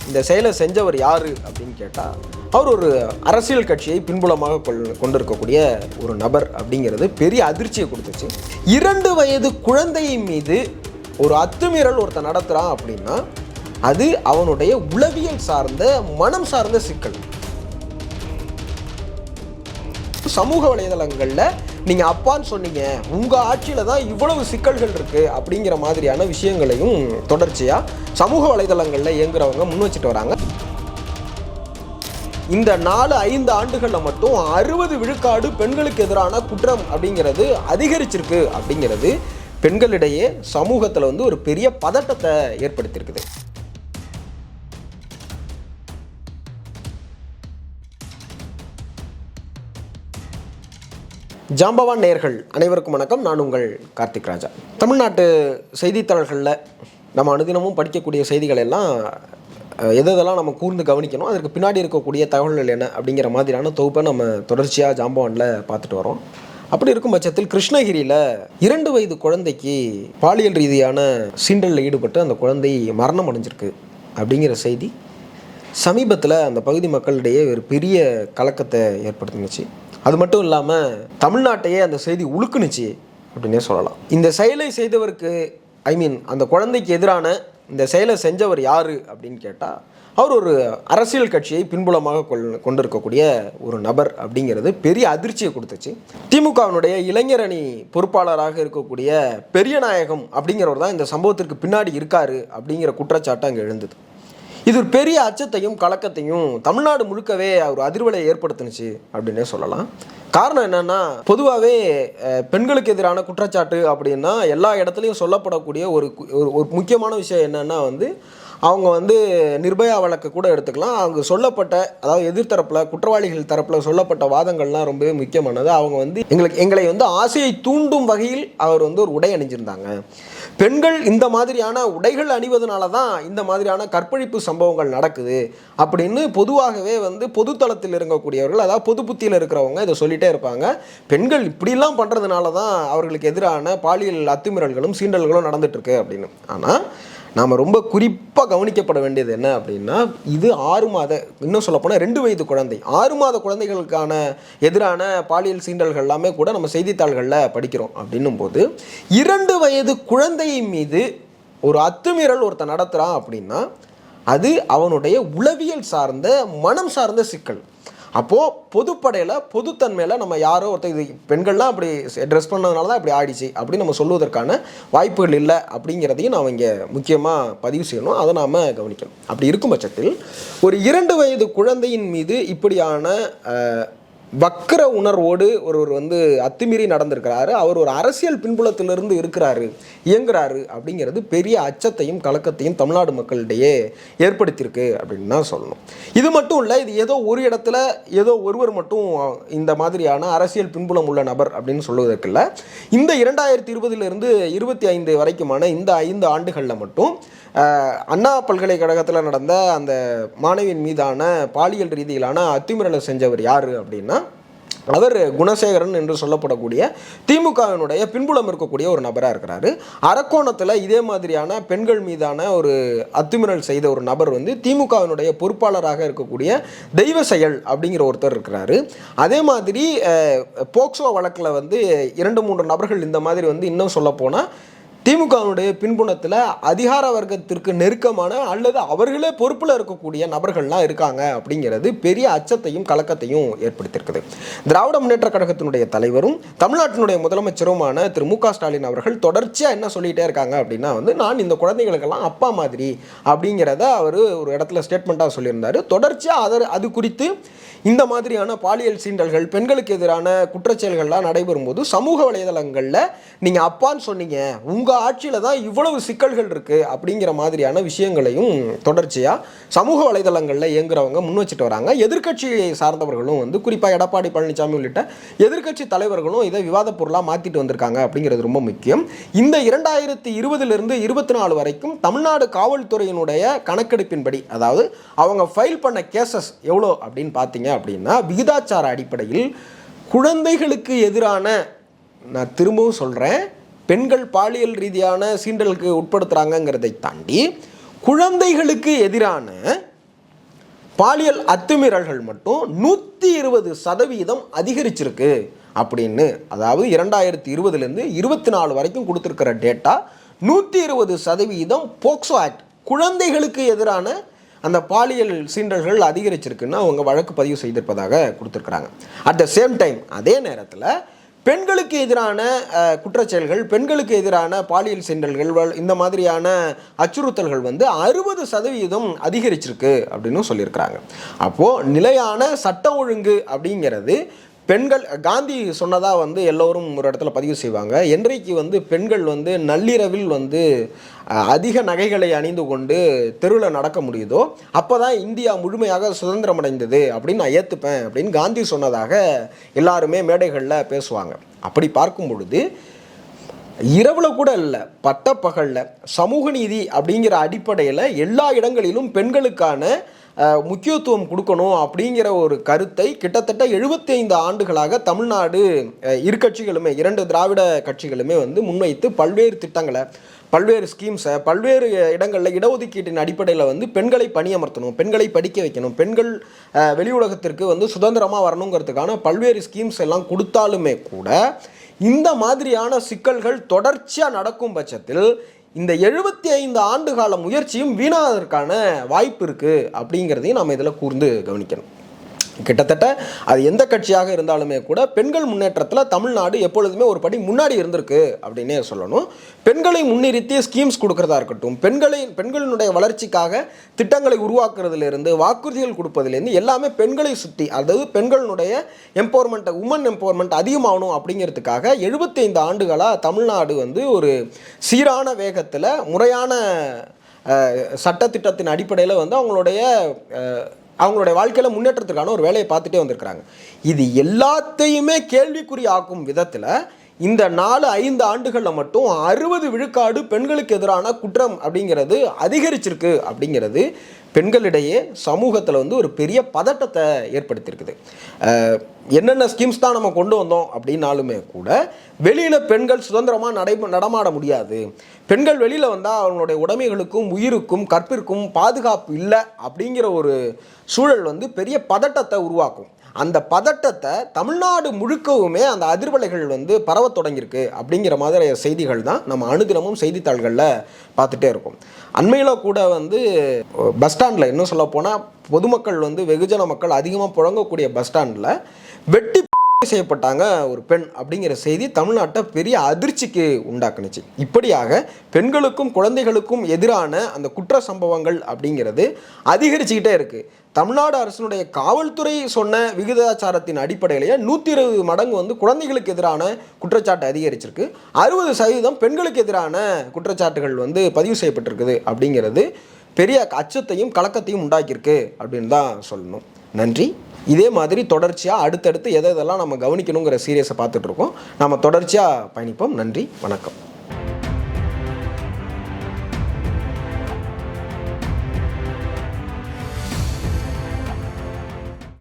இந்த செயலை செஞ்சவர் யார் அப்படின்னு கேட்டால் அவர் ஒரு அரசியல் கட்சியை பின்புலமாக கொண்டிருக்கக்கூடிய ஒரு நபர் அப்படிங்கிறது பெரிய அதிர்ச்சியை கொடுத்துச்சு. 2 வயது குழந்தையின் மீது ஒரு அத்துமீறல் ஒருத்தன் நடத்துகிறான் அப்படின்னா அது அவனுடைய உளவியல் சார்ந்த மனம் சார்ந்த சிக்கல். சமூக வலைதளங்களில் நீங்கள் அப்பான்னு சொன்னீங்க, உங்கள் ஆட்சியில் தான் இவ்வளவு சிக்கல்கள் இருக்குது அப்படிங்கிற மாதிரியான விஷயங்களையும் தொடர்ச்சியாக சமூக வலைதளங்களில் இயங்குறவங்க முன் வச்சுட்டு வராங்க. இந்த 4-5 ஆண்டுகளில் மட்டும் 60 விழுக்காடு பெண்களுக்கு எதிரான குற்றம் அப்படிங்கிறது அதிகரிச்சிருக்கு அப்படிங்கிறது பெண்களிடையே சமூகத்தில் ஒரு பெரிய பதட்டத்தை ஏற்படுத்தியிருக்குது. ஜாம்பவான் நேயர்கள் அனைவருக்கும் வணக்கம். நான் உங்கள் கார்த்திக் ராஜா. தமிழ்நாட்டு செய்தித்தாள்களில் நம்ம அனுதினமும் படிக்கக்கூடிய செய்திகள் எல்லாம் எதெல்லாம் நம்ம கூர்ந்து கவனிக்கணும், அதற்கு பின்னாடி இருக்கக்கூடிய தகவல்கள் என்ன அப்படிங்கிற மாதிரியான தொகுப்பை நம்ம தொடர்ச்சியாக ஜாம்பவானில் பார்த்துட்டு வரோம். அப்படி இருக்கும் பட்சத்தில் கிருஷ்ணகிரியில் 2 வயது குழந்தைக்கு பாலியல் ரீதியான சீண்டலில் ஈடுபட்டு அந்த குழந்தை மரணம் அடைஞ்சிருக்கு அப்படிங்கிற செய்தி சமீபத்தில் அந்த பகுதி மக்களிடையே ஒரு பெரிய கலக்கத்தை ஏற்படுத்தினுச்சு. அது மட்டும் இல்லாமல் தமிழ்நாட்டையே அந்த செய்தி உழுக்குனுச்சு அப்படின்னே சொல்லலாம். இந்த செயலை செய்தவருக்கு அந்த குழந்தைக்கு எதிரான இந்த செயலை செஞ்சவர் யார் அப்படின்னு கேட்டால் அவர் ஒரு அரசியல் கட்சியை பின்புலமாக கொண்டிருக்கக்கூடிய ஒரு நபர் அப்படிங்கிறது பெரிய அதிர்ச்சியை கொடுத்துச்சு. திமுகவினுடைய இளைஞர் அணி பொறுப்பாளராக இருக்கக்கூடிய பெரியநாயகம் அப்படிங்கிறவர் தான் இந்த சம்பவத்திற்கு பின்னாடி இருக்காரு அப்படிங்கிற குற்றச்சாட்டு அங்கே எழுந்தது. இது ஒரு பெரிய அச்சத்தையும் கலக்கத்தையும் தமிழ்நாடு முழுக்கவே ஒரு அதிர்வலை ஏற்படுத்துனுச்சு அப்படின்னே சொல்லலாம். காரணம் என்னன்னா, பொதுவாகவே பெண்களுக்கு எதிரான குற்றச்சாட்டு அப்படின்னா எல்லா இடத்துலையும் சொல்லப்படக்கூடிய ஒரு முக்கியமான விஷயம் என்னன்னா அவங்க நிர்பயா வழக்கு கூட எடுத்துக்கலாம். அவங்க சொல்லப்பட்ட, அதாவது எதிர்த்தரப்பில் குற்றவாளிகள் தரப்பில் சொல்லப்பட்ட வாதங்கள்லாம் ரொம்பவே முக்கியமானது. அவங்க எங்களை ஆசையை தூண்டும் வகையில் அவர் ஒரு உடை அணிஞ்சிருந்தாங்க. பெண்கள் இந்த மாதிரியான உடைகள் அணிவதனால தான் இந்த மாதிரியான கற்பழிப்பு சம்பவங்கள் நடக்குது அப்படின்னு பொதுவாகவே பொதுத்தளத்தில் இருக்கக்கூடியவர்கள், அதாவது பொது புத்தியில் இருக்கிறவங்க இதை சொல்லிகிட்டே இருப்பாங்க. பெண்கள் இப்படிலாம் பண்ணுறதுனால தான் அவர்களுக்கு எதிரான பாலியல் அத்துமீறல்களும் சீண்டல்களும் நடந்துட்டுருக்கு அப்படின்னு. ஆனால் நாம் ரொம்ப குறிப்பாக கவனிக்கப்பட வேண்டியது என்ன அப்படின்னா, இது 6 மாத, இன்னும் சொல்லப்போனால் 2 வயது குழந்தை, 6 மாத குழந்தைகளுக்கான எதிரான பாலியல் சீண்டல்கள் எல்லாமே கூட நம்ம செய்தித்தாள்களில் படிக்கிறோம். அப்படின்னும் போது 2 வயது குழந்தையின் மீது ஒரு அத்துமீறல் ஒருத்தன் நடத்துகிறான் அப்படின்னா அது அவனுடைய உளவியல் சார்ந்த மனம் சார்ந்த சிக்கல். அப்போது பொதுப்படையில் பொதுத்தன்மையில் நம்ம யாரோ ஒருத்தர் இது பெண்கள்லாம் அப்படி ட்ரெஸ் பண்ணதுனால தான் இப்படி ஆடிச்சு அப்படின்னு நம்ம சொல்வதற்கான வாய்ப்புகள் இல்லை அப்படிங்கிறதையும் நாம் இங்கே முக்கியமாக பதிவு செய்யணும். அதை நாம் கவனிக்கணும். அப்படி இருக்கும் பட்சத்தில் ஒரு 2 வயது குழந்தையின் மீது இப்படியான வக்கர உணர்வோடு ஒருவர் அத்துமீறி நடந்திருக்கிறாரு, அவர் ஒரு அரசியல் பின்புலத்திலிருந்து இயங்குறாரு அப்படிங்கிறது பெரிய அச்சத்தையும் கலக்கத்தையும் தமிழ்நாடு மக்களிடையே ஏற்படுத்தியிருக்கு அப்படின்னு தான் சொல்லணும். இது மட்டும் இல்லை, இது ஏதோ ஒரு இடத்துல ஏதோ ஒருவர் மட்டும் இந்த மாதிரியான அரசியல் பின்புலம் உள்ள நபர் அப்படின்னு சொல்வதற்கு இல்லை. இந்த 2020 25 வரைக்குமான இந்த 5 ஆண்டுகளில் மட்டும் அண்ணா பல்கலைக்கழகத்தில் நடந்த அந்த மாணவியின் மீதான பாலியல் ரீதியிலான அத்துமீறலை செஞ்சவர் யார் அப்படின்னா அவர் குணசேகரன் என்று சொல்லப்படக்கூடிய திமுகவினுடைய பின்புலம் இருக்கக்கூடிய ஒரு நபராக இருக்கிறாரு. அரக்கோணத்தில் இதே மாதிரியான பெண்கள் மீதான ஒரு அத்துமீறல் செய்த ஒரு நபர் திமுகவினுடைய பொறுப்பாளராக இருக்கக்கூடிய தெய்வ செயல் அப்படிங்கிற ஒருத்தர் இருக்கிறாரு. அதே மாதிரி போக்சோ வழக்கில் 2-3 நபர்கள் இந்த மாதிரி இன்னும் சொல்லப்போனால் திமுகவினுடைய பின்புலத்தில் அதிகார வர்க்கத்திற்கு நெருக்கமான அல்லது அவர்களே பொறுப்பில் இருக்கக்கூடிய நபர்கள்லாம் இருக்காங்க அப்படிங்கிறது பெரிய அச்சத்தையும் கலக்கத்தையும் ஏற்படுத்தியிருக்குது. திராவிட முன்னேற்ற கழகத்தினுடைய தலைவரும் தமிழ்நாட்டினுடைய முதலமைச்சருமான திரு மு க ஸ்டாலின் அவர்கள் தொடர்ச்சியாக என்ன சொல்லிகிட்டே இருக்காங்க அப்படின்னா நான் இந்த குழந்தைகளுக்கெல்லாம் அப்பா மாதிரி அப்படிங்கிறத அவர் ஒரு இடத்துல ஸ்டேட்மெண்ட்டாக சொல்லியிருந்தார். தொடர்ச்சியாக அது குறித்து இந்த மாதிரியான பாலியல் சீண்டல்கள், பெண்களுக்கு எதிரான குற்றச்செயல்கள்லாம் நடைபெறும் போது சமூக வலைதளங்களில் நீங்கள் அப்பான்னு சொன்னீங்க, உங்கள் ஆட்சியில் தான் இவ்வளவு சிக்கல்கள் இருக்குது அப்படிங்கிற மாதிரியான விஷயங்களையும் தொடர்ச்சியாக சமூக வலைதளங்களில் இயங்குறவங்க முன் வச்சுட்டு வராங்க. எதிர்க்கட்சியை சார்ந்தவர்களும் குறிப்பாக எடப்பாடி பழனிசாமி உள்ளிட்ட எதிர்க்கட்சி தலைவர்களும் இதை விவாத பொருளாக மாற்றிட்டு வந்திருக்காங்க அப்படிங்கிறது ரொம்ப முக்கியம். இந்த 2020 24 வரைக்கும் தமிழ்நாடு காவல்துறையினுடைய கணக்கெடுப்பின்படி, அதாவது அவங்க ஃபைல் பண்ண கேசஸ் எவ்வளோ அப்படின்னு பார்த்தீங்க அப்படின்னா, விகிதாச்சார அடிப்படையில் குழந்தைகளுக்கு எதிரான, நான் திரும்பவும் சொல்கிறேன், பெண்கள் பாலியல் ரீதியான சீண்டலுக்கு உட்படுத்துகிறாங்கிறதை தாண்டி குழந்தைகளுக்கு எதிரான பாலியல் அத்துமீறல்கள் மட்டும் 120% அதிகரிச்சிருக்கு அப்படின்னு, அதாவது 2020லேருந்து 24 வரைக்கும் கொடுத்துருக்கிற டேட்டா 120% போக்சோ ஆக்ட் குழந்தைகளுக்கு எதிரான அந்த பாலியல் சீண்டல்கள் அதிகரிச்சிருக்குன்னு அவங்க வழக்கு பதிவு செய்திருப்பதாக கொடுத்துருக்குறாங்க. அட் த சேம் டைம் அதே நேரத்தில் பெண்களுக்கு எதிரான குற்றச்செயல்கள், பெண்களுக்கு எதிரான பாலியல் சீண்டல்கள், இந்த மாதிரியான அச்சுறுத்தல்கள் 60% அதிகரிச்சிருக்கு அப்படின்னு சொல்லியிருக்கிறாங்க. அப்போது நிலையான சட்ட ஒழுங்கு அப்படிங்கிறது பெண்கள், காந்தி சொன்னதாக எல்லோரும் ஒரு இடத்துல பதிவு செய்வாங்க. என்றைக்கு பெண்கள் நள்ளிரவில் அதிக நகைகளை அணிந்து கொண்டு தெருவில் நடக்க முடியுதோ அப்போ தான் இந்தியா முழுமையாக சுதந்திரம் அடைந்தது அப்படின்னு நான் ஏற்றுப்பேன் அப்படின்னு காந்தி சொன்னதாக எல்லாருமே மேடைகளில் பேசுவாங்க. அப்படி பார்க்கும் பொழுது இரவில் கூட இல்லை, பட்டப்பகலில் சமூக நீதி அப்படிங்கிற அடிப்படையில் எல்லா இடங்களிலும் பெண்களுக்கான முக்கியத்துவம் கொடுக்கணும் அப்படிங்கிற ஒரு கருத்தை கிட்டத்தட்ட 75 ஆண்டுகளாக தமிழ்நாடு இரு கட்சிகளுமே, 2 திராவிட கட்சிகளுமே முன்வைத்து பல்வேறு திட்டங்களை, பல்வேறு ஸ்கீம்ஸை, பல்வேறு இடங்களில் இடஒதுக்கீட்டின் அடிப்படையில் பெண்களை பணியமர்த்தணும், பெண்களை படிக்க வைக்கணும், பெண்கள் வெளி உலகத்திற்கு சுதந்திரமாக வரணுங்கிறதுக்கான பல்வேறு ஸ்கீம்ஸ் எல்லாம் கொடுத்தாலுமே கூட இந்த மாதிரியான சிக்கல்கள் தொடர்ச்சியாக நடக்கும் பட்சத்தில் இந்த 75 ஆண்டுகால முயற்சியும் வீணாவதற்கான வாய்ப்பு இருக்குது அப்படிங்கிறதையும் நாம் இதில் கூர்ந்து கவனிக்கணும். கிட்டத்தட்ட அது எந்த கட்சியாக இருந்தாலுமே கூட பெண்கள் முன்னேற்றத்தில் தமிழ்நாடு எப்பொழுதுமே ஒரு படி முன்னாடி இருந்திருக்கு அப்படின்னே சொல்லணும். பெண்களை முன்னிறுத்தி ஸ்கீம்ஸ் கொடுக்கறதா இருக்கட்டும், பெண்களினுடைய வளர்ச்சிக்காக திட்டங்களை உருவாக்குறதுலேருந்து, வாக்குறுதிகள் கொடுப்பதிலேருந்து எல்லாமே பெண்களை சுற்றி, அதாவது பெண்களினுடைய எம்பவர்மெண்ட், உமன் எம்பவர்மெண்ட் அதிகமாகணும் அப்படிங்கிறதுக்காக 75 ஆண்டுகளாக தமிழ்நாடு ஒரு சீரான வேகத்தில் முறையான சட்டத்திட்டத்தின் அடிப்படையில் அவங்களுடைய வாழ்க்கையில் முன்னேற்றத்துக்கான ஒரு வேலையை பார்த்துட்டே வந்திருக்கிறாங்க. இது எல்லாத்தையுமே கேள்விக்குறி ஆக்கும் விதத்தில் இந்த 4-5 ஆண்டுகளில் மட்டும் 60 விழுக்காடு பெண்களுக்கு எதிரான குற்றம் அப்படிங்கிறது அதிகரிச்சிருக்கு அப்படிங்கிறது பெண்களிடையே சமூகத்தில் ஒரு பெரிய பதட்டத்தை ஏற்படுத்தியிருக்குது. என்னென்ன ஸ்கீம்ஸ் தான் நம்ம கொண்டு வந்தோம் அப்படின்னாலுமே கூட வெளியில் பெண்கள் சுதந்திரமாக நடமாட முடியாது, பெண்கள் வெளியில் வந்தால் அவங்களுடைய உடைமைகளுக்கும் உயிருக்கும் கற்பிற்கும் பாதுகாப்பு இல்லை அப்படிங்கிற ஒரு சூழல் பெரிய பதட்டத்தை உருவாக்கும். அந்த பதட்டத்தை தமிழ்நாடு முழுக்கவுமே அந்த அதிர்வலைகள் பரவ தொடங்கியிருக்கு அப்படிங்கிற மாதிரி செய்திகள் தான் நம்ம அனுதினமும் செய்தித்தாள்களில் பார்த்துட்டே இருக்கோம். அண்மையில் கூட பஸ் ஸ்டாண்டில், இன்னும் சொல்ல போனால் பொதுமக்கள் வெகுஜன மக்கள் அதிகமாக புழங்கக்கூடிய பஸ் ஸ்டாண்டில் வெட்டி செய்யப்பட்டாங்க ஒரு பெண் அப்படிங்கிற செய்தி தமிழ்நாட்டை பெரிய அதிர்ச்சிக்கு உண்டாக்குனுச்சு. இப்படியாக பெண்களுக்கும் குழந்தைகளுக்கும் எதிரான அந்த குற்ற சம்பவங்கள் அப்படிங்கிறது அதிகரிச்சுக்கிட்டே இருக்குது. தமிழ்நாடு அரசினுடைய காவல்துறை சொன்ன விகிதாச்சாரத்தின் அடிப்படையிலேயே 120 மடங்கு குழந்தைகளுக்கு எதிரான குற்றச்சாட்டு அதிகரிச்சிருக்கு. 60% பெண்களுக்கு எதிரான குற்றச்சாட்டுகள் பதிவு செய்யப்பட்டிருக்குது அப்படிங்கிறது பெரிய அச்சத்தையும் கலக்கத்தையும் உண்டாக்கியிருக்கு அப்படின்னு தான் சொல்லணும். நன்றி. இதே மாதிரி தொடர்ச்சியாக அடுத்தடுத்து எதெல்லாம் நம்ம கவனிக்கணுங்கிற சீரியஸை பார்த்துட்ருக்கோம். நம்ம தொடர்ச்சியாக பயணிப்போம். நன்றி, வணக்கம்.